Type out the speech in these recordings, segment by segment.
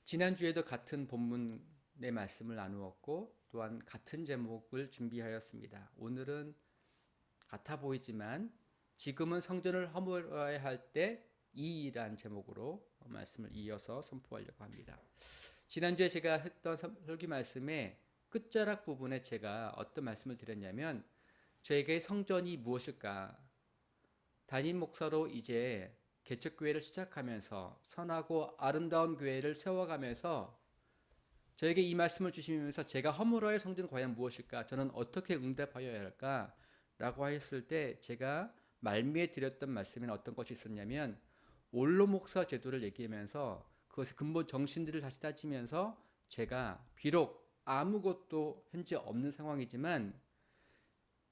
지난주에도 같은 본문의 말씀을 나누었고 또한 같은 제목을 준비하였습니다. 오늘은 같아 보이지만 지금은 성전을 허물어야 할 때 이란 제목으로 말씀을 이어서 선포하려고 합니다. 지난주에 제가 했던 설교 말씀의 끝자락 부분에 제가 어떤 말씀을 드렸냐면 저에게 성전이 무엇일까? 담임 목사로 이제 개척교회를 시작하면서 선하고 아름다운 교회를 세워가면서 저에게 이 말씀을 주시면서 제가 허물어야 할 성전은 과연 무엇일까? 저는 어떻게 응답하여야 할까? 라고 하였을 때 제가 말미에 드렸던 말씀에는 어떤 것이 있었냐면 원로 목사 제도를 얘기하면서 그것의 근본 정신들을 다시 따지면서 제가 비록 아무것도 현재 없는 상황이지만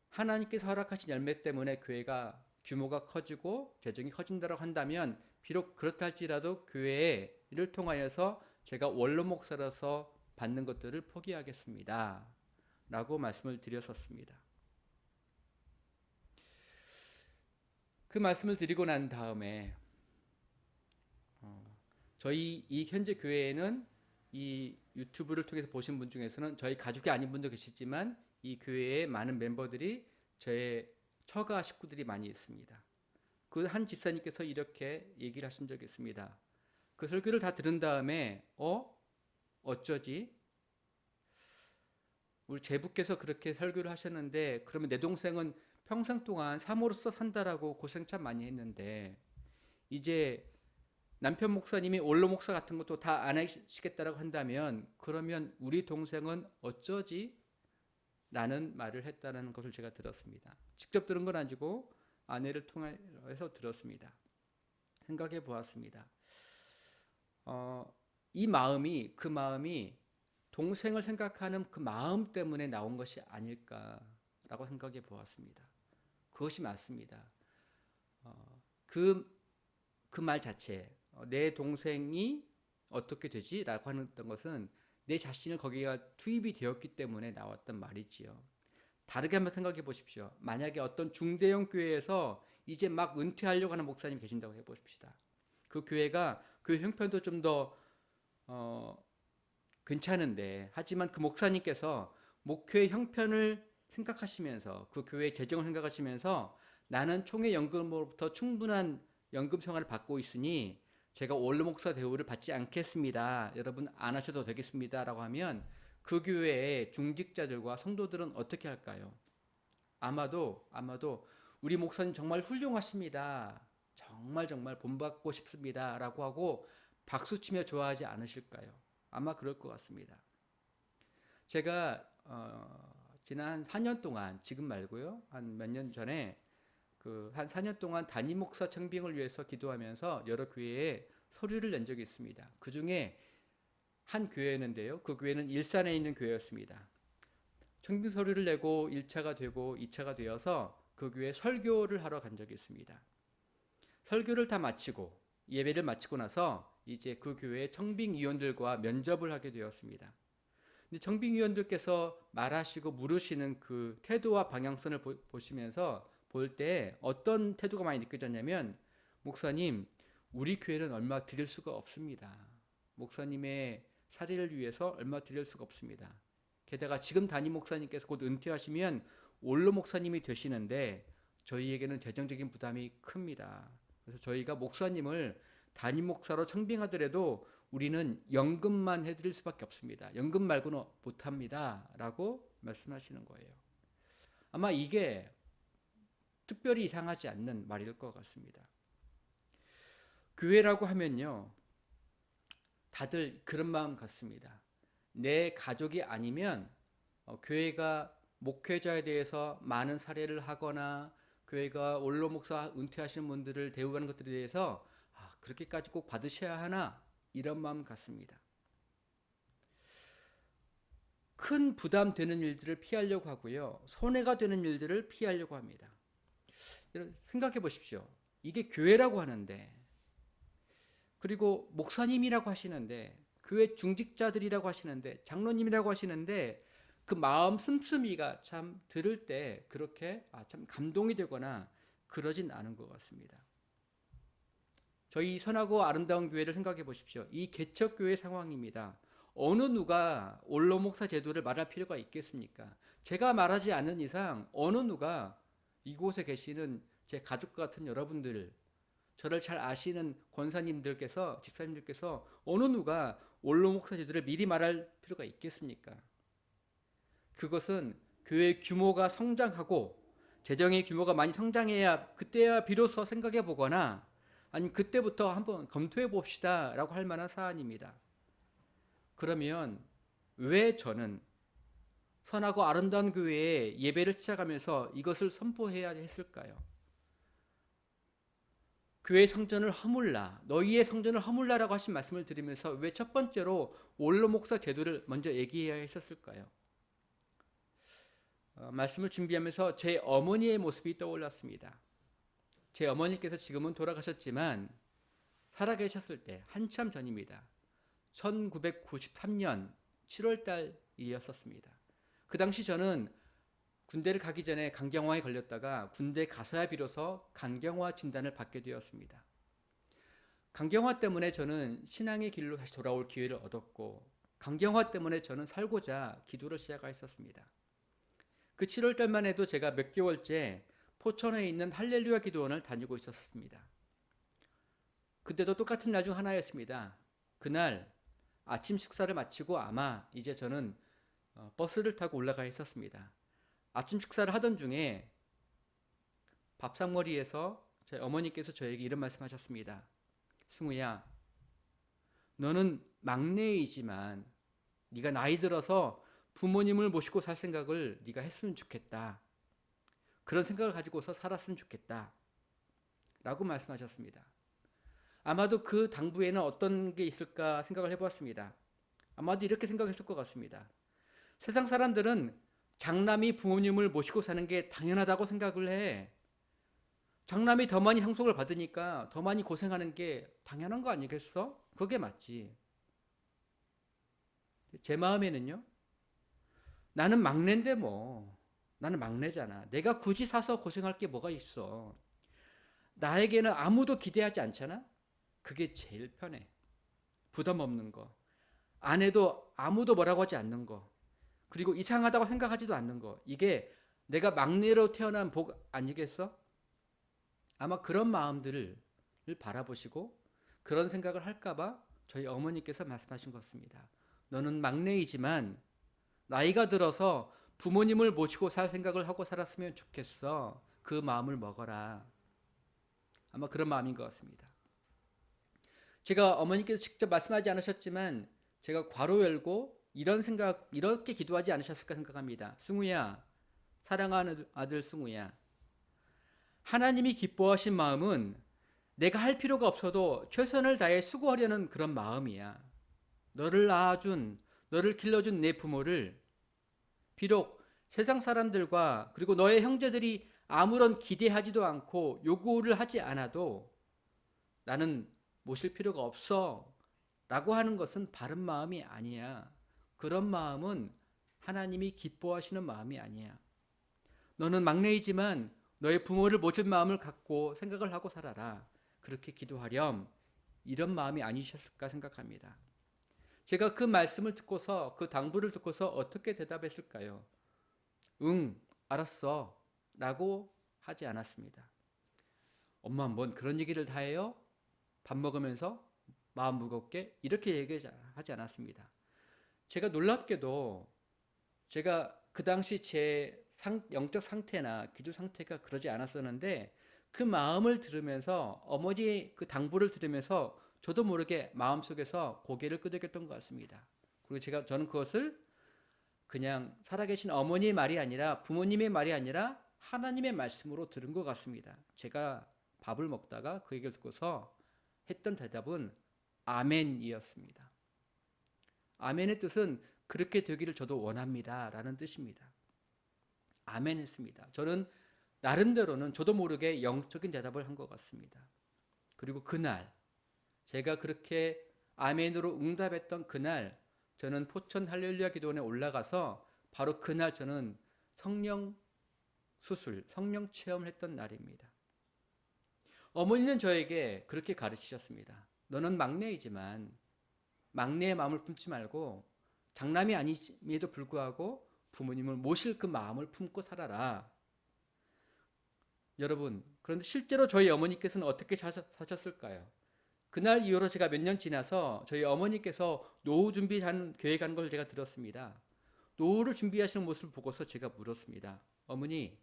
하나님께서 허락하신 열매 때문에 교회가 규모가 커지고 재정이 커진다고 한다면 비록 그렇다 할지라도 교회를 통하여서 제가 원로 목사로서 받는 것들을 포기하겠습니다. 라고 말씀을 드렸었습니다. 그 말씀을 드리고 난 다음에 저희 이 현재 교회에는 이 유튜브를 통해서 보신 분 중에서는 저희 가족이 아닌 분도 계시지만 이 교회에 많은 멤버들이 저의 처가 식구들이 많이 있습니다. 그 한 집사님께서 이렇게 얘기를 하신 적이 있습니다. 그 설교를 다 들은 다음에 어쩌지? 우리 제부께서 그렇게 설교를 하셨는데 그러면 내 동생은 평생 동안 사모로서 산다라고 고생 참 많이 했는데 이제 남편 목사님이 원로 목사 같은 것도 다 안 하시겠다라고 한다면 그러면 우리 동생은 어쩌지? 라는 말을 했다는 것을 제가 들었습니다. 직접 들은 건 아니고 아내를 통해서 들었습니다. 생각해 보았습니다. 그 마음이 동생을 생각하는 그 마음 때문에 나온 것이 아닐까라고 생각해 보았습니다. 그것이 맞습니다. 그 말 자체, 내 동생이 어떻게 되지? 라고 하는 것은 내 자신을 거기가 투입이 되었기 때문에 나왔던 말이지요. 다르게 한번 생각해 보십시오. 만약에 어떤 중대형 교회에서 이제 막 은퇴하려고 하는 목사님이 계신다고 해보십시다. 그 교회가 교회 형편도 좀 더 괜찮은데 하지만 그 목사님께서 목회 형편을 생각하시면서 그 교회의 재정을 생각하시면서 나는 총회 연금으로부터 충분한 연금 생활을 받고 있으니 제가 원로 목사 대우를 받지 않겠습니다. 여러분 안 하셔도 되겠습니다. 라고 하면 그 교회의 중직자들과 성도들은 어떻게 할까요? 아마도 우리 목사님 정말 훌륭하십니다. 정말 본받고 싶습니다. 라고 하고 박수치며 좋아하지 않으실까요? 아마 그럴 것 같습니다. 제가 지난 4년 동안 지금 말고요. 한 몇 년 전에 한 4년 동안 담임 목사 청빙을 위해서 기도하면서 여러 교회에 서류를 낸 적이 있습니다. 그 중에 한 교회였는데요. 그 교회는 일산에 있는 교회였습니다. 청빙 서류를 내고 1차가 되고 2차가 되어서 그 교회에 설교를 하러 간 적이 있습니다. 설교를 다 마치고 예배를 마치고 나서 이제 그 교회의 청빙위원들과 면접을 하게 되었습니다. 근데 청빙위원들께서 말하시고 물으시는 그 태도와 방향성을 보시면서 볼 때 어떤 태도가 많이 느껴졌냐면 목사님, 우리 교회는 얼마 드릴 수가 없습니다. 목사님의 사례를 위해서 얼마 드릴 수가 없습니다. 게다가 지금 담임 목사님께서 곧 은퇴하시면 원로 목사님이 되시는데 저희에게는 재정적인 부담이 큽니다. 그래서 저희가 목사님을 담임 목사로 청빙하더라도 우리는 연금만 해드릴 수밖에 없습니다. 연금 말고는 못합니다. 라고 말씀하시는 거예요. 아마 이게 특별히 이상하지 않는 말일 것 같습니다. 교회라고 하면요. 다들 그런 마음 같습니다. 내 가족이 아니면 교회가 목회자에 대해서 많은 사례를 하거나 교회가 원로 목사 은퇴하시는 분들을 대우하는 것들에 대해서 그렇게까지 꼭 받으셔야 하나 이런 마음 같습니다. 큰 부담 되는 일들을 피하려고 하고요. 손해가 되는 일들을 피하려고 합니다. 생각해 보십시오. 이게 교회라고 하는데 그리고 목사님이라고 하시는데 교회 중직자들이라고 하시는데 장로님이라고 하시는데 그 마음 씀씀이가 참 들을 때 그렇게 참 감동이 되거나 그러진 않은 것 같습니다. 저희 선하고 아름다운 교회를 생각해 보십시오. 이 개척교회 상황입니다. 어느 누가 원로 목사 제도를 말할 필요가 있겠습니까? 제가 말하지 않는 이상 어느 누가 이곳에 계시는 제 가족과 같은 여러분들, 저를 잘 아시는 권사님들께서, 집사님들께서 어느 누가 원로 목사 제도를 미리 말할 필요가 있겠습니까? 그것은 교회 규모가 성장하고 재정의 규모가 많이 성장해야 그때야 비로소 생각해 보거나 아니면 그때부터 한번 검토해 봅시다 라고 할 만한 사안입니다. 그러면 왜 저는 선하고 아름다운 교회에 예배를 시작하면서 이것을 선포해야 했을까요? 교회 성전을 허물라, 너희의 성전을 허물라라고 하신 말씀을 드리면서 왜 첫 번째로 원로 목사 제도를 먼저 얘기해야 했었을까요? 말씀을 준비하면서 제 어머니의 모습이 떠올랐습니다. 제 어머니께서 지금은 돌아가셨지만 살아계셨을 때 한참 전입니다. 1993년 7월 달이었습니다. 그 당시 저는 군대를 가기 전에 간경화에 걸렸다가 군대 가서야 비로소 간경화 진단을 받게 되었습니다. 간경화 때문에 저는 신앙의 길로 다시 돌아올 기회를 얻었고 간경화 때문에 저는 살고자 기도를 시작했었습니다. 그 7월 달만 해도 제가 몇 개월째 포천에 있는 할렐루야 기도원을 다니고 있었습니다. 그때도 똑같은 날 중 하나였습니다. 그날 아침 식사를 마치고 아마 이제 저는 버스를 타고 올라가 있었습니다. 아침 식사를 하던 중에 밥상머리에서 제 어머니께서 저에게 이런 말씀하셨습니다. 승우야, 너는 막내이지만 네가 나이 들어서 부모님을 모시고 살 생각을 네가 했으면 좋겠다. 그런 생각을 가지고서 살았으면 좋겠다. 라고 말씀하셨습니다. 아마도 그 당부에는 어떤 게 있을까 생각을 해보았습니다. 아마도 이렇게 생각했을 것 같습니다. 세상 사람들은 장남이 부모님을 모시고 사는 게 당연하다고 생각을 해. 장남이 더 많이 상속을 받으니까 더 많이 고생하는 게 당연한 거 아니겠어? 그게 맞지. 제 마음에는요. 나는 막내인데 뭐. 나는 막내잖아. 내가 굳이 사서 고생할 게 뭐가 있어. 나에게는 아무도 기대하지 않잖아. 그게 제일 편해. 부담 없는 거. 아내도 아무도 뭐라고 하지 않는 거. 그리고 이상하다고 생각하지도 않는 거. 이게 내가 막내로 태어난 복 아니겠어? 아마 그런 마음들을 바라보시고 그런 생각을 할까봐 저희 어머니께서 말씀하신 것 같습니다. 너는 막내이지만 나이가 들어서 부모님을 모시고 살 생각을 하고 살았으면 좋겠어. 그 마음을 먹어라. 아마 그런 마음인 것 같습니다. 제가 어머니께서 직접 말씀하지 않으셨지만 제가 괄호 열고 이런 생각, 이렇게 기도하지 않으셨을까 생각합니다. 승우야, 사랑하는 아들 승우야. 하나님이 기뻐하신 마음은 내가 할 필요가 없어도 최선을 다해 수고하려는 그런 마음이야. 너를 낳아준, 너를 길러준 내 부모를 비록 세상 사람들과 그리고 너의 형제들이 아무런 기대하지도 않고 요구를 하지 않아도 나는 모실 필요가 없어 라고 하는 것은 바른 마음이 아니야. 그런 마음은 하나님이 기뻐하시는 마음이 아니야. 너는 막내이지만 너의 부모를 모실 마음을 갖고 생각을 하고 살아라. 그렇게 기도하렴. 이런 마음이 아니셨을까 생각합니다. 제가 그 말씀을 듣고서 그 당부를 듣고서 어떻게 대답했을까요? 응, 알았어 라고 하지 않았습니다. 엄마 뭔 그런 얘기를 다 해요? 밥 먹으면서 마음 무겁게 이렇게 얘기하지 않았습니다. 제가 놀랍게도 제가 그 당시 제 영적 상태나 기도 상태가 그러지 않았었는데 그 마음을 들으면서 어머니의 그 당부를 들으면서 저도 모르게 마음속에서 고개를 끄덕였던 것 같습니다. 그리고 저는 그것을 그냥 살아계신 어머니의 말이 아니라 부모님의 말이 아니라 하나님의 말씀으로 들은 것 같습니다. 제가 밥을 먹다가 그 얘기를 듣고서 했던 대답은 아멘이었습니다. 아멘의 뜻은 그렇게 되기를 저도 원합니다 라는 뜻입니다. 아멘 했습니다. 저는 나름대로는 저도 모르게 영적인 대답을 한 것 같습니다. 그리고 그날 제가 그렇게 아멘으로 응답했던 그날 저는 포천 할렐루야 기도원에 올라가서 바로 그날 저는 성령 수술, 성령 체험을 했던 날입니다. 어머니는 저에게 그렇게 가르치셨습니다. 너는 막내이지만 막내의 마음을 품지 말고 장남이 아님에도 불구하고 부모님을 모실 그 마음을 품고 살아라. 여러분, 그런데 실제로 저희 어머니께서는 어떻게 사셨을까요? 그날 이후로 제가 몇 년 지나서 저희 어머니께서 노후 준비하는 계획하는 걸 제가 들었습니다. 노후를 준비하시는 모습을 보고서 제가 물었습니다. 어머니,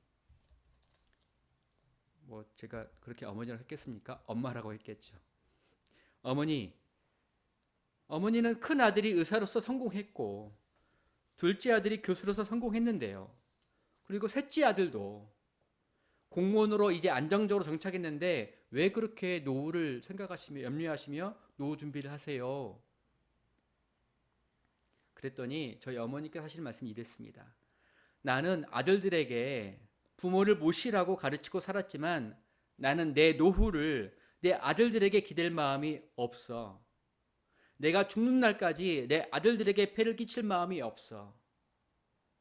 뭐 제가 그렇게 어머니라고 했겠습니까? 엄마라고 했겠죠. 어머니는 큰 아들이 의사로서 성공했고 둘째 아들이 교수로서 성공했는데요. 그리고 셋째 아들도 공무원으로 이제 안정적으로 정착했는데 왜 그렇게 노후를 생각하시며 염려하시며 노후 준비를 하세요? 그랬더니 저희 어머니께서 하시는 말씀이 이랬습니다. 나는 아들들에게 부모를 모시라고 가르치고 살았지만 나는 내 노후를 내 아들들에게 기댈 마음이 없어. 내가 죽는 날까지 내 아들들에게 폐를 끼칠 마음이 없어.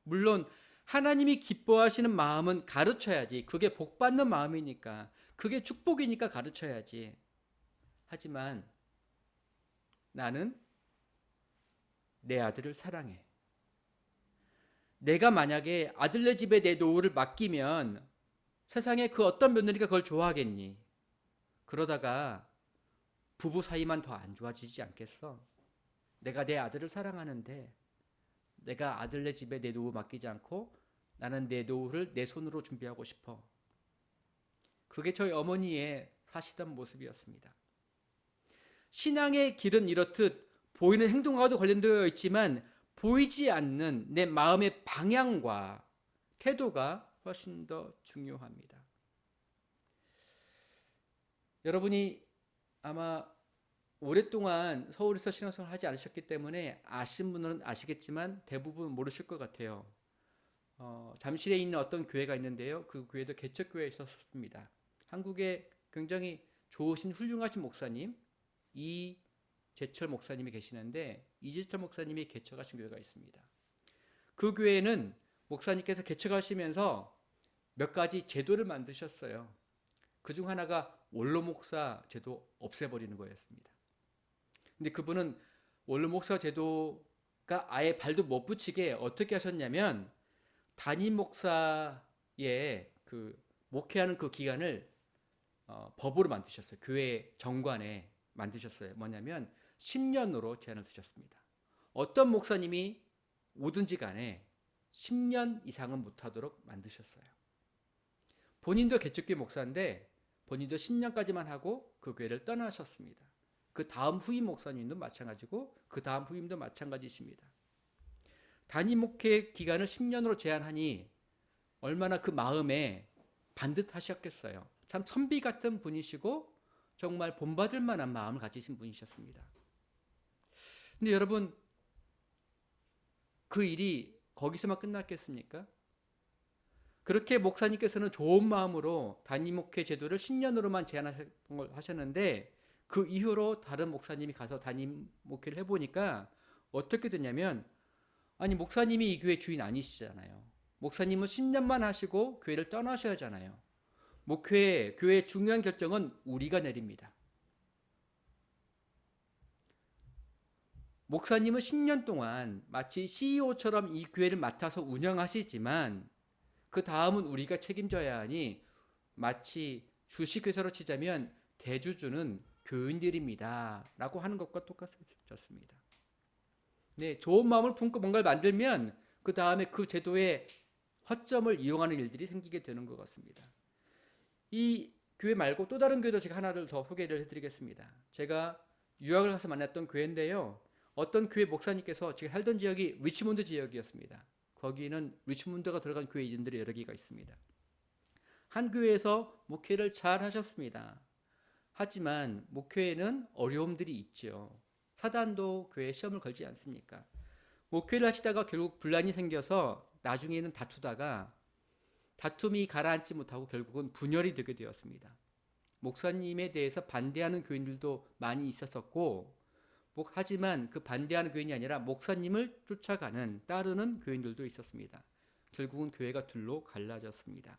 물론 하나님이 기뻐하시는 마음은 가르쳐야지. 그게 복받는 마음이니까. 그게 축복이니까 가르쳐야지. 하지만 나는 내 아들을 사랑해. 내가 만약에 아들네 집에 내 노후를 맡기면 세상에 그 어떤 며느리가 그걸 좋아하겠니? 그러다가 부부 사이만 더 안 좋아지지 않겠어? 내가 내 아들을 사랑하는데 내가 아들네 집에 내 노후 맡기지 않고 나는 내 노후를 내 손으로 준비하고 싶어. 그게 저희 어머니의 사시던 모습이었습니다. 신앙의 길은 이렇듯 보이는 행동과도 관련되어 있지만 보이지 않는 내 마음의 방향과 태도가 훨씬 더 중요합니다. 여러분이 아마 오랫동안 서울에서 신앙생활을 하지 않으셨기 때문에 아신 분들은 아시겠지만 대부분 모르실 것 같아요. 잠실에 있는 어떤 교회가 있는데요. 그 교회도 개척교회에 있었습니다. 한국에 굉장히 좋으신 훌륭하신 목사님 이재철 목사님이 계시는데 이재철 목사님이 개척하신 교회가 있습니다. 그 교회는 목사님께서 개척하시면서 몇 가지 제도를 만드셨어요. 그중 하나가 원로 목사 제도 없애버리는 거였습니다. 근데 그분은 원로 목사 제도가 아예 발도 못 붙이게 어떻게 하셨냐면 담임 목사의 그 목회하는 그 기간을 법으로 만드셨어요. 교회 정관에 만드셨어요. 뭐냐면 10년으로 제한을 두셨습니다. 어떤 목사님이 오든지 간에 10년 이상은 못하도록 만드셨어요. 본인도 개척교회 목사인데 본인도 10년까지만 하고 그 교회를 떠나셨습니다. 그 다음 후임 목사님도 마찬가지고 그 다음 후임도 마찬가지십니다. 단임 목회 기간을 10년으로 제한하니 얼마나 그 마음에 반듯하셨겠어요. 참 선비 같은 분이시고 정말 본받을 만한 마음을 가지신 분이셨습니다. 근데 여러분 그 일이 거기서만 끝났겠습니까? 그렇게 목사님께서는 좋은 마음으로 단임 목회 제도를 10년으로만 제한하셨는데 그 이후로 다른 목사님이 가서 단임 목회를 해보니까 어떻게 됐냐면 아니 목사님이 이 교회 주인 아니시잖아요. 목사님은 10년만 하시고 교회를 떠나셔야 하잖아요. 교회의 중요한 결정은 우리가 내립니다. 목사님은 10년 동안 마치 CEO처럼 이 교회를 맡아서 운영하시지만 그 다음은 우리가 책임져야 하니 마치 주식회사로 치자면 대주주는 교인들입니다. 라고 하는 것과 똑같습니다. 네, 좋은 마음을 품고 뭔가를 만들면 그 다음에 그 제도의 허점을 이용하는 일들이 생기게 되는 것 같습니다. 이 교회 말고 또 다른 교회도 제가 하나를 더 소개를 해드리겠습니다. 제가 유학을 가서 만났던 교회인데요. 어떤 교회 목사님께서 제가 살던 지역이 리치몬드 지역이었습니다. 거기는 리치몬드가 들어간 교회 이름들이 여러 개가 있습니다. 한 교회에서 목회를 잘 하셨습니다. 하지만 목회에는 어려움들이 있죠. 사단도 교회에 시험을 걸지 않습니까? 목회를 하시다가 결국 분란이 생겨서 나중에는 다툼이 가라앉지 못하고 결국은 분열이 되게 되었습니다. 목사님에 대해서 반대하는 교인들도 많이 있었었고 하지만 그 반대하는 교인이 아니라 목사님을 쫓아가는 따르는 교인들도 있었습니다. 결국은 교회가 둘로 갈라졌습니다.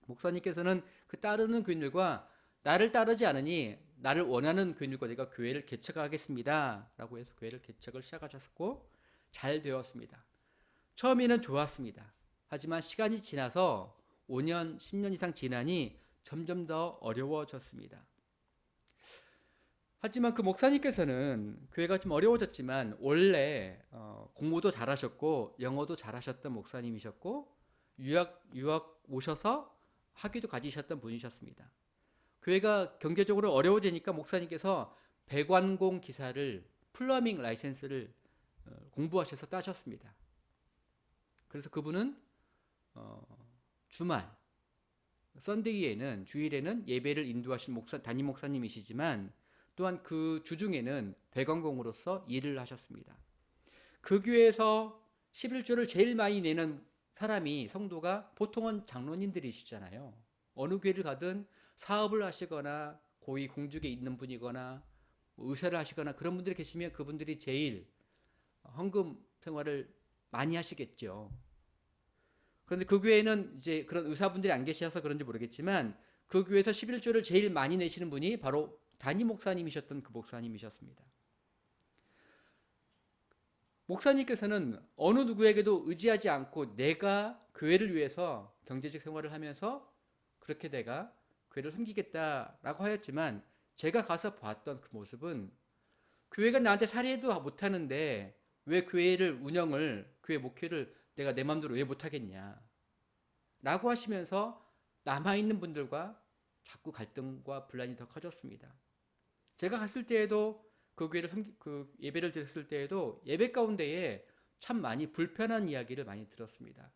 목사님께서는 그 따르는 교인들과 나를 따르지 않으니 나를 원하는 교인들과 내가 교회를 개척하겠습니다. 라고 해서 교회를 개척을 시작하셨고 잘 되었습니다. 처음에는 좋았습니다. 하지만 시간이 지나서 5년, 10년 이상 지나니 점점 더 어려워졌습니다. 하지만 그 목사님께서는 교회가 좀 어려워졌지만 원래 공부도 잘하셨고 영어도 잘하셨던 목사님이셨고 유학 오셔서 학위도 가지셨던 분이셨습니다. 교회가 경제적으로 어려워지니까 목사님께서 배관공 기사를 플러밍 라이센스를 공부하셔서 따셨습니다. 그래서 그분은 주말 썬데이에는 주일에는 예배를 인도하신 담임 목사님이시지만 또한 그 주중에는 배관공으로서 일을 하셨습니다. 그 교회에서 11조를 제일 많이 내는 사람이 성도가 보통은 장로님들이시잖아요. 어느 교회를 가든 사업을 하시거나 고위 공직에 있는 분이거나 의사를 하시거나 그런 분들이 계시면 그분들이 제일 헌금 생활을 많이 하시겠죠. 그런데 그 교회에는 이제 그런 의사분들이 안 계셔서 그런지 모르겠지만 그 교회에서 11조를 제일 많이 내시는 분이 바로 담임 목사님이셨던 그 목사님이셨습니다. 목사님께서는 어느 누구에게도 의지하지 않고 내가 교회를 위해서 경제적 생활을 하면서 그렇게 내가 교회를 섬기겠다라고 하였지만 제가 가서 봤던 그 모습은 교회가 나한테 살해도 못하는데 왜 교회를 운영을 교회 목회를 내가 내 마음대로 왜 못하겠냐 라고 하시면서 남아있는 분들과 자꾸 갈등과 분란이 더 커졌습니다. 제가 갔을 때에도 그 교회를 그 예배를 드렸을 때에도 예배 가운데에 참 많이 불편한 이야기를 많이 들었습니다.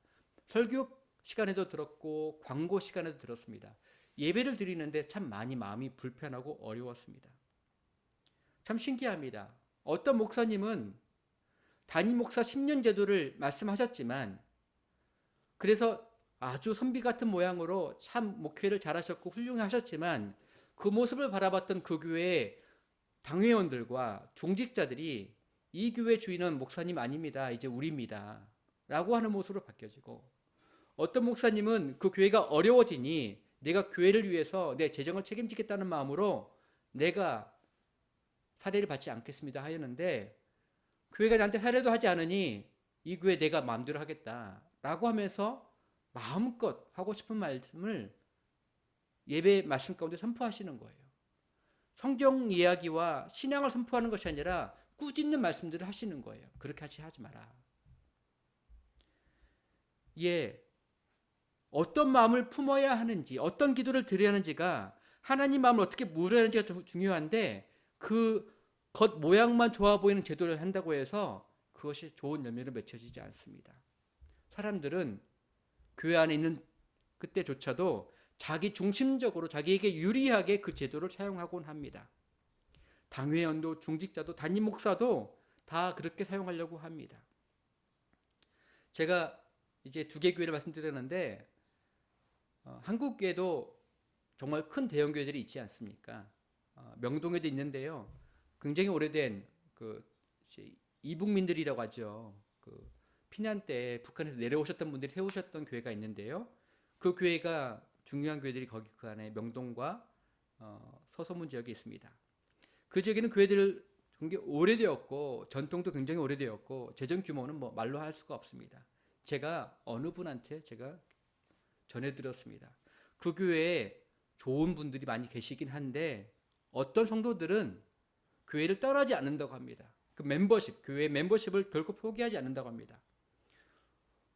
설교 시간에도 들었고 광고 시간에도 들었습니다. 예배를 드리는데 참 많이 마음이 불편하고 어려웠습니다. 참 신기합니다. 어떤 목사님은 담임 목사 10년 제도를 말씀하셨지만 그래서 아주 선비 같은 모양으로 참 목회를 잘하셨고 훌륭하셨지만 그 모습을 바라봤던 그 교회의 당회원들과 종직자들이 이 교회 주인은 목사님 아닙니다. 이제 우리입니다. 라고 하는 모습으로 바뀌어지고 어떤 목사님은 그 교회가 어려워지니 내가 교회를 위해서 내 재정을 책임지겠다는 마음으로 내가 사례를 받지 않겠습니다 하였는데 교회가 나한테 사례도 하지 않으니 이 교회 내가 마음대로 하겠다라고 하면서 마음껏 하고 싶은 말씀을 예배 말씀 가운데 선포하시는 거예요. 성경 이야기와 신앙을 선포하는 것이 아니라 꾸짖는 말씀들을 하시는 거예요. 그렇게 하지 마라. 예, 어떤 마음을 품어야 하는지, 어떤 기도를 드려야 하는지가 하나님 마음을 어떻게 물어야 하는지가 중요한데 그 겉 모양만 좋아 보이는 제도를 한다고 해서 그것이 좋은 열매로 맺혀지지 않습니다. 사람들은 교회 안에 있는 그때조차도 자기 중심적으로 자기에게 유리하게 그 제도를 사용하곤 합니다. 당회원도 중직자도 담임 목사도 다 그렇게 사용하려고 합니다. 제가 이제 2개 교회를 말씀드렸는데 한국에도 정말 큰 대형 교회들이 있지 않습니까? 명동에도 있는데요. 굉장히 오래된 그 이북민들이라고 하죠. 그 피난 때 북한에서 내려오셨던 분들이 세우셨던 교회가 있는데요. 그 교회가 중요한 교회들이 거기 그 안에 명동과 서소문 지역에 있습니다. 그 지역에는 교회들 굉장히 오래되었고 전통도 굉장히 오래되었고 재정 규모는 뭐 말로 할 수가 없습니다. 제가 어느 분한테 제가 전해드렸습니다. 그 교회에 좋은 분들이 많이 계시긴 한데 어떤 성도들은 교회를 떠나지 않는다고 합니다. 그 멤버십, 교회 멤버십을 결코 포기하지 않는다고 합니다.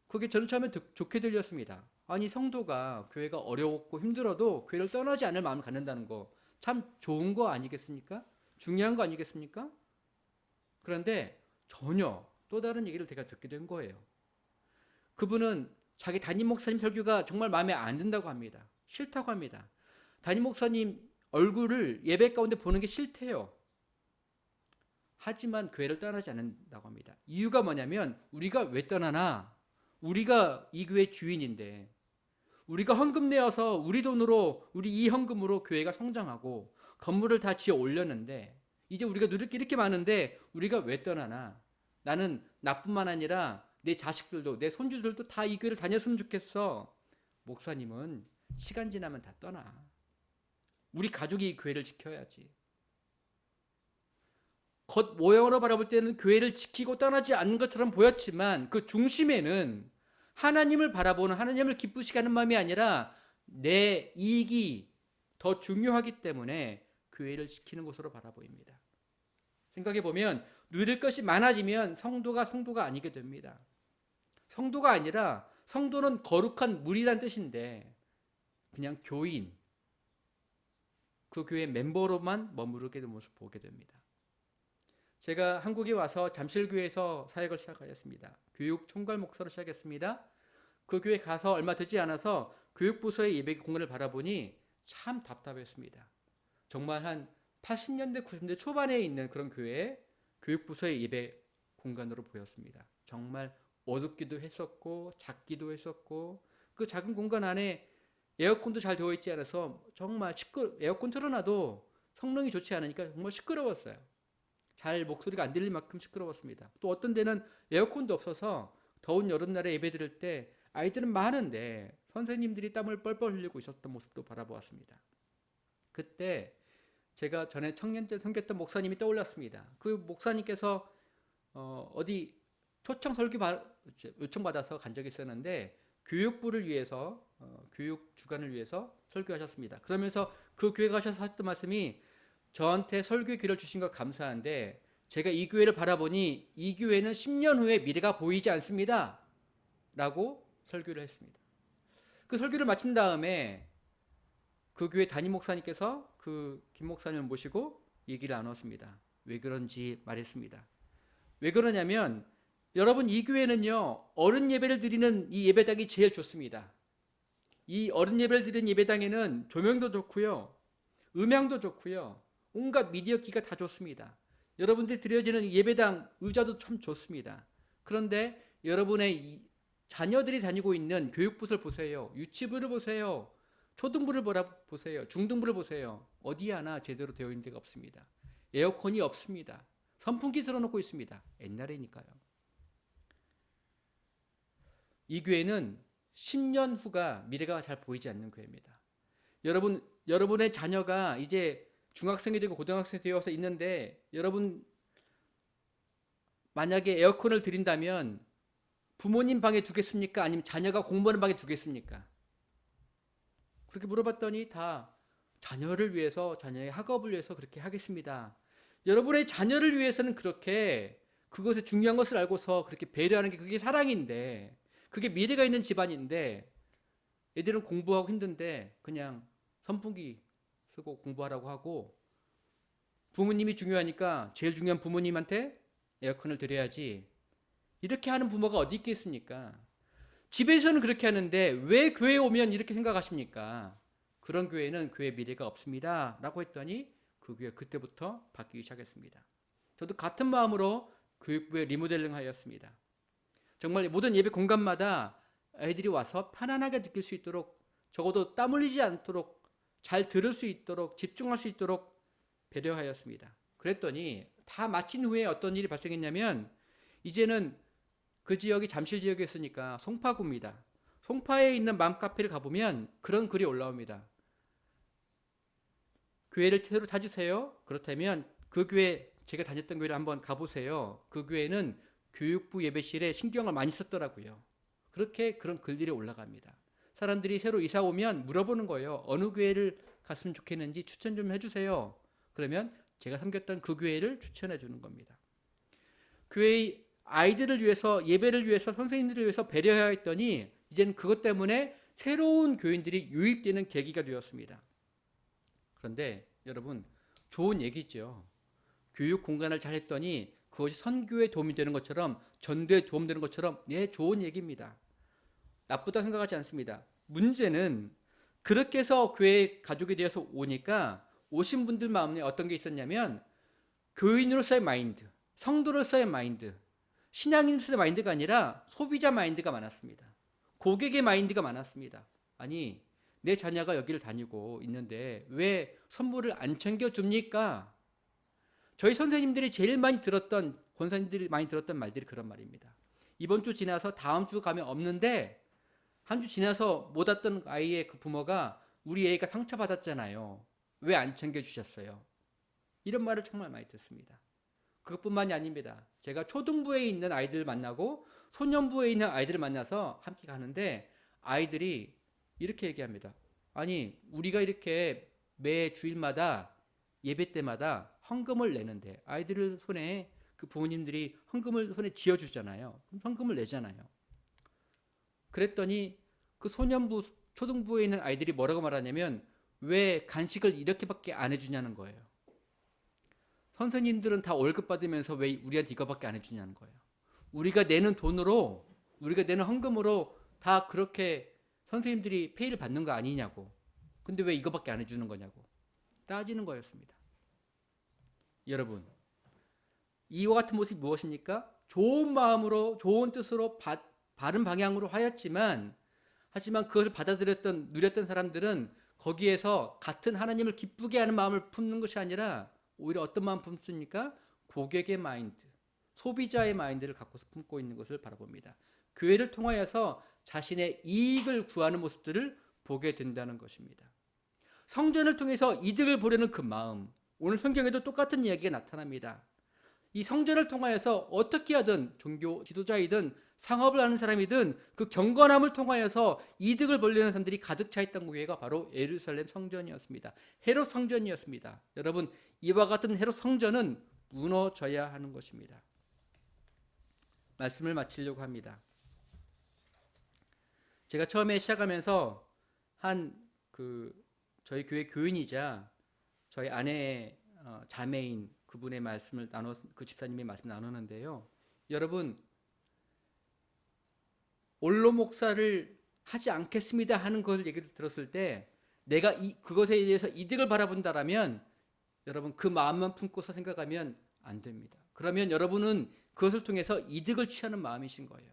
그게 저는 처음에 좋게 들렸습니다. 아니 성도가 교회가 어려웠고 힘들어도 교회를 떠나지 않을 마음을 갖는다는 거 참 좋은 거 아니겠습니까? 중요한 거 아니겠습니까? 그런데 전혀 또 다른 얘기를 제가 듣게 된 거예요. 그분은 자기 담임 목사님 설교가 정말 마음에 안 든다고 합니다. 싫다고 합니다. 담임 목사님 얼굴을 예배 가운데 보는 게 싫대요. 하지만 교회를 떠나지 않는다고 합니다. 이유가 뭐냐면 우리가 왜 떠나나? 우리가 이 교회 주인인데 우리가 헌금 내어서 우리 돈으로 우리 이 헌금으로 교회가 성장하고 건물을 다 지어 올렸는데 이제 우리가 누릴 게 이렇게 많은데 우리가 왜 떠나나? 나는 나뿐만 아니라 내 자식들도 내 손주들도 다 이 교회를 다녔으면 좋겠어. 목사님은 시간 지나면 다 떠나. 우리 가족이 이 교회를 지켜야지. 겉 모형으로 바라볼 때는 교회를 지키고 떠나지 않는 것처럼 보였지만 그 중심에는 하나님을 바라보는, 하나님을 기쁘시게 하는 마음이 아니라 내 이익이 더 중요하기 때문에 교회를 지키는 것으로 바라보입니다. 생각해 보면 누릴 것이 많아지면 성도가 아니게 됩니다. 성도가 아니라, 성도는 거룩한 무리란 뜻인데 그냥 교인, 그 교회 멤버로만 머무르게 된 모습을 보게 됩니다. 제가 한국에 와서 잠실교회에서 사역을 시작하였습니다. 교육 총괄 목사로 시작했습니다. 그 교회 가서 얼마 되지 않아서 교육부서의 예배 공간을 바라보니 참 답답했습니다. 정말 한 80년대, 90년대 초반에 있는 그런 교회에 교육부서의 예배 공간으로 보였습니다. 정말 어둡기도 했었고 작기도 했었고 그 작은 공간 안에 에어컨도 잘 되어 있지 않아서 정말 에어컨 틀어놔도 성능이 좋지 않으니까 정말 시끄러웠어요. 잘 목소리가 안 들릴 만큼 시끄러웠습니다. 또 어떤 데는 에어컨도 없어서 더운 여름날에 예배 드릴 때 아이들은 많은데 선생님들이 땀을 뻘뻘 흘리고 있었던 모습도 바라보았습니다. 그때 제가 전에 청년 때 섬겼던 목사님이 떠올랐습니다. 그 목사님께서 어디 초청 설교 요청받아서 간 적이 있었는데 교육부를 위해서 교육 주간을 위해서 설교하셨습니다. 그러면서 그 교회 가셔서 하셨던 말씀이 저한테 설교의 기회를 주신 것 감사한데 제가 이 교회를 바라보니 이 교회는 10년 후에 미래가 보이지 않습니다. 라고 설교를 했습니다. 그 설교를 마친 다음에 그 교회 담임 목사님께서 그 김 목사님을 모시고 얘기를 나눴습니다. 왜 그런지 말했습니다. 왜 그러냐면 여러분 이 교회는요 어른 예배를 드리는 이 예배당이 제일 좋습니다. 이 어른 예배를 드리는 예배당에는 조명도 좋고요. 음향도 좋고요. 온갖 미디어 기가 다 좋습니다. 여러분들이 드려지는 예배당 의자도 참 좋습니다. 그런데 여러분의 자녀들이 다니고 있는 교육부를 보세요. 유치부를 보세요. 초등부를 보세요. 중등부를 보세요. 어디 하나 제대로 되어 있는 데가 없습니다. 에어컨이 없습니다. 선풍기 틀어놓고 있습니다. 옛날이니까요. 이 교회는 10년 후가 미래가 잘 보이지 않는 교회입니다. 여러분의 자녀가 이제 중학생이 되고 고등학생이 되어서 있는데 여러분 만약에 에어컨을 드린다면 부모님 방에 두겠습니까? 아니면 자녀가 공부하는 방에 두겠습니까? 그렇게 물어봤더니 다 자녀를 위해서, 자녀의 학업을 위해서 그렇게 하겠습니다. 여러분의 자녀를 위해서는 그렇게 그것의 중요한 것을 알고서 그렇게 배려하는 게 그게 사랑인데, 그게 미래가 있는 집안인데 애들은 공부하고 힘든데 그냥 선풍기 쓰고 공부하라고 하고, 부모님이 중요하니까 제일 중요한 부모님한테 에어컨을 드려야지, 이렇게 하는 부모가 어디 있겠습니까? 집에서는 그렇게 하는데 왜 교회에 오면 이렇게 생각하십니까? 그런 교회는 교회 미래가 없습니다 라고 했더니 그 교회 그때부터 바뀌기 시작했습니다. 저도 같은 마음으로 교육부에 리모델링 하였습니다. 정말 모든 예배 공간마다 아이들이 와서 편안하게 느낄 수 있도록, 적어도 땀 흘리지 않도록 잘 들을 수 있도록, 집중할 수 있도록 배려하였습니다. 그랬더니 다 마친 후에 어떤 일이 발생했냐면, 이제는 그 지역이 잠실 지역이었으니까 송파구입니다. 송파에 있는 맘카페를 가보면 그런 글이 올라옵니다. 교회를 새로 다주세요. 그렇다면 그 교회, 제가 다녔던 교회를 한번 가보세요. 그 교회는 교육부 예배실에 신경을 많이 썼더라고요. 그렇게 그런 글들이 올라갑니다. 사람들이 새로 이사 오면 물어보는 거예요. 어느 교회를 갔으면 좋겠는지 추천 좀 해주세요. 그러면 제가 섬겼던 그 교회를 추천해 주는 겁니다. 교회의 아이들을 위해서, 예배를 위해서, 선생님들을 위해서 배려해야 했더니 이제는 그것 때문에 새로운 교인들이 유입되는 계기가 되었습니다. 그런데 여러분, 좋은 얘기죠. 교육 공간을 잘 했더니 그것이 선교에 도움이 되는 것처럼, 전도에 도움되는 것처럼, 네, 좋은 얘기입니다. 나쁘다 생각하지 않습니다. 문제는 그렇게 해서 교회 가족이 되어서 오니까 오신 분들 마음에 어떤 게 있었냐면, 교인으로서의 마인드, 성도로서의 마인드, 신앙인으로서의 마인드가 아니라 소비자 마인드가 많았습니다. 고객의 마인드가 많았습니다. 아니, 내 자녀가 여기를 다니고 있는데 왜 선물을 안 챙겨줍니까? 저희 선생님들이 제일 많이 들었던, 권사님들이 많이 들었던 말들이 그런 말입니다. 이번 주 지나서 다음 주 가면 없는데 한 주 지나서 못 왔던 아이의 그 부모가 우리 애가 상처받았잖아요. 왜 안 챙겨주셨어요? 이런 말을 정말 많이 듣습니다. 그것뿐만이 아닙니다. 제가 초등부에 있는 아이들을 만나고 소년부에 있는 아이들을 만나서 함께 가는데 아이들이 이렇게 얘기합니다. 아니, 우리가 이렇게 매 주일마다 예배 때마다 헌금을 내는데 아이들 손에 그 부모님들이 헌금을 손에 쥐어주잖아요. 그럼 헌금을 내잖아요. 그랬더니 그 소년부, 초등부에 있는 아이들이 뭐라고 말하냐면 왜 간식을 이렇게밖에 안 해주냐는 거예요. 선생님들은 다 월급 받으면서 왜 우리한테 이거밖에 안 해주냐는 거예요. 우리가 내는 돈으로, 우리가 내는 헌금으로 다 그렇게 선생님들이 페이를 받는 거 아니냐고. 근데 왜 이거밖에 안 해주는 거냐고 따지는 거였습니다. 여러분, 이와 같은 모습이 무엇입니까? 좋은 마음으로, 좋은 뜻으로, 바른 방향으로 하였지만, 하지만 그것을 받아들였던, 누렸던 사람들은 거기에서 같은 하나님을 기쁘게 하는 마음을 품는 것이 아니라 오히려 어떤 마음 품습니까? 고객의 마인드, 소비자의 마인드를 갖고서 품고 있는 것을 바라봅니다. 교회를 통하여서 자신의 이익을 구하는 모습들을 보게 된다는 것입니다. 성전을 통해서 이득을 보려는 그 마음, 오늘 성경에도 똑같은 이야기가 나타납니다. 이 성전을 통하여서 어떻게 하든 종교 지도자이든 상업을 하는 사람이든 그 경건함을 통하여서 이득을 벌려는 사람들이 가득 차 있던 교회가 바로 예루살렘 성전이었습니다. 헤롯 성전이었습니다. 여러분, 이와 같은 헤롯 성전은 무너져야 하는 것입니다. 말씀을 마치려고 합니다. 제가 처음에 시작하면서 저희 교회 교인이자 저희 아내의 자매인 그분의 말씀을 그 집사님의 말씀을 나누는데요. 여러분, 원로 목사를 하지 않겠습니다 하는 걸 얘기를 들었을 때 내가 그것에 대해서 이득을 바라본다라면 여러분 그 마음만 품고서 생각하면 안 됩니다. 그러면 여러분은 그것을 통해서 이득을 취하는 마음이신 거예요.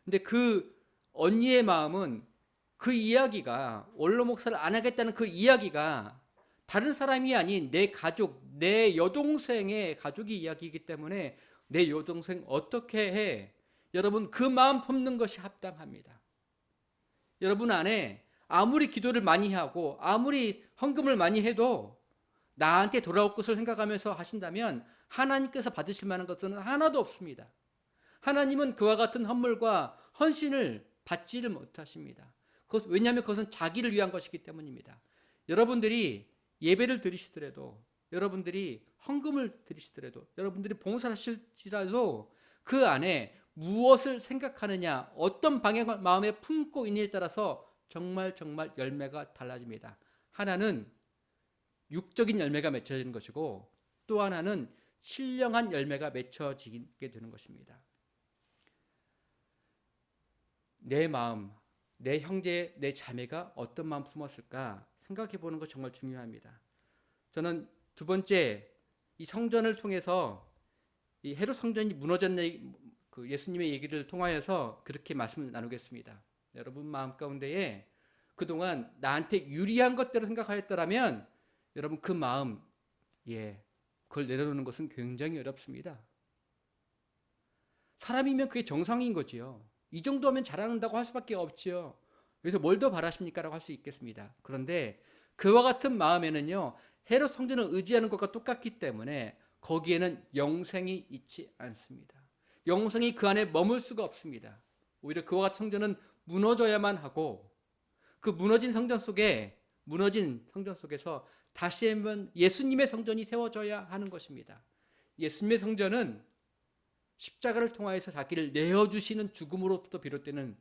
근데 그 언니의 마음은 그 이야기가 원로 목사를 안 하겠다는 그 이야기가 다른 사람이 아닌 내 가족, 내 여동생의 가족이 이야기이기 때문에 내 여동생 어떻게 해? 여러분 그 마음 품는 것이 합당합니다. 여러분 안에 아무리 기도를 많이 하고 아무리 헌금을 많이 해도 나한테 돌아올 것을 생각하면서 하신다면 하나님께서 받으실 만한 것은 하나도 없습니다. 하나님은 그와 같은 헌물과 헌신을 받지를 못하십니다. 왜냐하면 그것은 자기를 위한 것이기 때문입니다. 여러분들이 예배를 드리시더라도, 여러분들이 헌금을 드리시더라도, 여러분들이 봉사를 하실지라도 그 안에 무엇을 생각하느냐, 어떤 방향을 마음에 품고 있느냐에 따라서 정말 열매가 달라집니다. 하나는 육적인 열매가 맺혀지는 것이고 또 하나는 신령한 열매가 맺혀지게 되는 것입니다. 내 마음, 내 형제, 내 자매가 어떤 마음 품었을까 생각해 보는 것 정말 중요합니다. 저는 두 번째, 이 성전을 통해서 이 헤롯 성전이 무너졌는 그 예수님의 얘기를 통하여서 그렇게 말씀을 나누겠습니다. 여러분 마음 가운데에 그동안 나한테 유리한 것대로 생각하였더라면 여러분 그 마음, 그걸 내려놓는 것은 굉장히 어렵습니다. 사람이면 그게 정상인 거지요. 이 정도면 잘한다고 할 수밖에 없지요. 그래서 뭘 더 바라십니까? 라고 할 수 있겠습니다. 그런데 그와 같은 마음에는요, 헤롯 성전을 의지하는 것과 똑같기 때문에 거기에는 영생이 있지 않습니다. 영생이 그 안에 머물 수가 없습니다. 오히려 그와 같은 성전은 무너져야만 하고 그 무너진 성전 속에서 다시 한번 예수님의 성전이 세워져야 하는 것입니다. 예수님의 성전은 십자가를 통하여서 자기를 내어주시는 죽음으로부터 비롯되는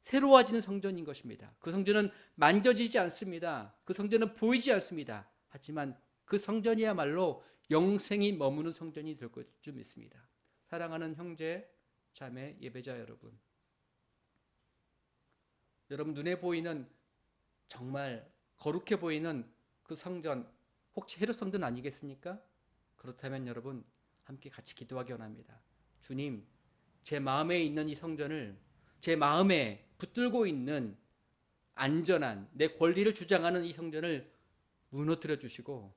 새로워지는 성전인 것입니다. 그 성전은 만져지지 않습니다. 그 성전은 보이지 않습니다. 하지만 그 성전이야말로 영생이 머무는 성전이 될 것 줄 믿습니다. 사랑하는 형제, 자매, 예배자 여러분, 여러분 눈에 보이는 정말 거룩해 보이는 그 성전 혹시 헤롯 성전 아니겠습니까? 그렇다면 여러분 함께 같이 기도하기 원합니다. 주님, 제 마음에 있는 이 성전을, 제 마음에 붙들고 있는 안전한 내 권리를 주장하는 이 성전을 무너뜨려 주시고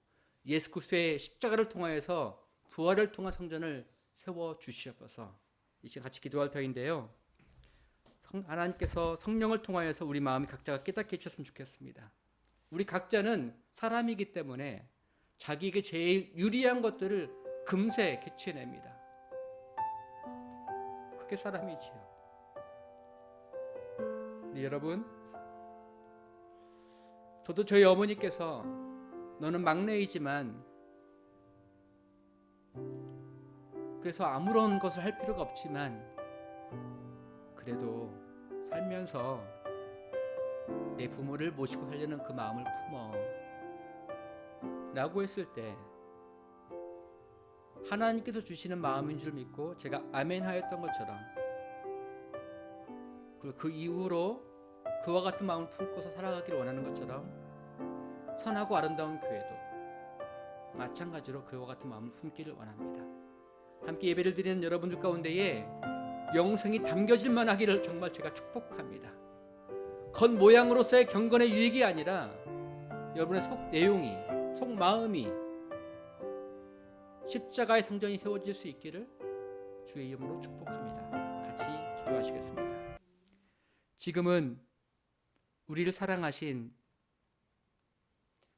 예수 그리스도의 십자가를 통하여서 부활을 통한 성전을 세워 주시옵소서. 이 시간 같이 기도할 터인데요. 하나님께서 성령을 통하여서 우리 마음이 각자가 깨닫게 해주셨으면 좋겠습니다. 우리 각자는 사람이기 때문에 자기에게 제일 유리한 것들을 금세 캐치해냅니다. 그게 사람이지요. 네, 여러분, 저도 저희 어머니께서 너는 막내이지만 그래서 아무런 것을 할 필요가 없지만 그래도 살면서 내 부모를 모시고 살려는 그 마음을 품어 라고 했을 때 하나님께서 주시는 마음인 줄 믿고 제가 아멘 하였던 것처럼, 그리고 그 이후로 그와 같은 마음을 품고서 살아가기를 원하는 것처럼 선하고 아름다운 교회도 마찬가지로 그와 같은 마음을 품기를 원합니다. 함께 예배를 드리는 여러분들 가운데에 영생이 담겨질만 하기를 정말 제가 축복합니다. 겉모양으로서의 경건의 유익이 아니라 여러분의 속 내용이, 속 마음이 십자가의 성전이 세워질 수 있기를 주의 이름으로 축복합니다. 같이 기도하시겠습니다. 지금은 우리를 사랑하신,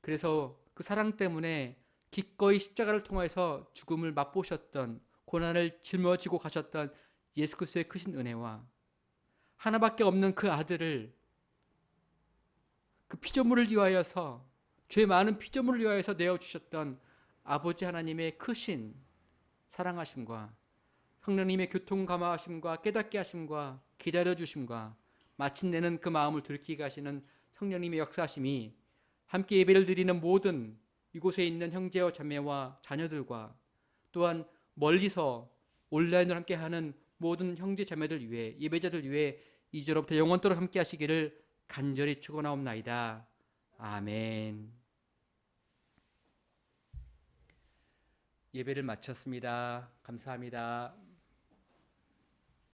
그래서 그 사랑 때문에 기꺼이 십자가를 통해서 죽음을 맛보셨던, 고난을 짊어지고 가셨던 예수 그리스도의 크신 은혜와 하나밖에 없는 그 아들을, 그 피조물을 위하여서, 죄 많은 피조물을 위하여서 내어주셨던 아버지 하나님의 크신 사랑하심과 성령님의 교통감화하심과 깨닫게 하심과 기다려주심과 마침내는 그 마음을 돌이키게 하시는 성령님의 역사하심이 함께 예배를 드리는 모든 이곳에 있는 형제와 자매와 자녀들과 또한 멀리서 온라인으로 함께하는 모든 형제 자매들 위해, 예배자들 위해 이제로부터 영원토록 함께 하시기를 간절히 축원하옵나이다. 아멘. 예배를 마쳤습니다. 감사합니다.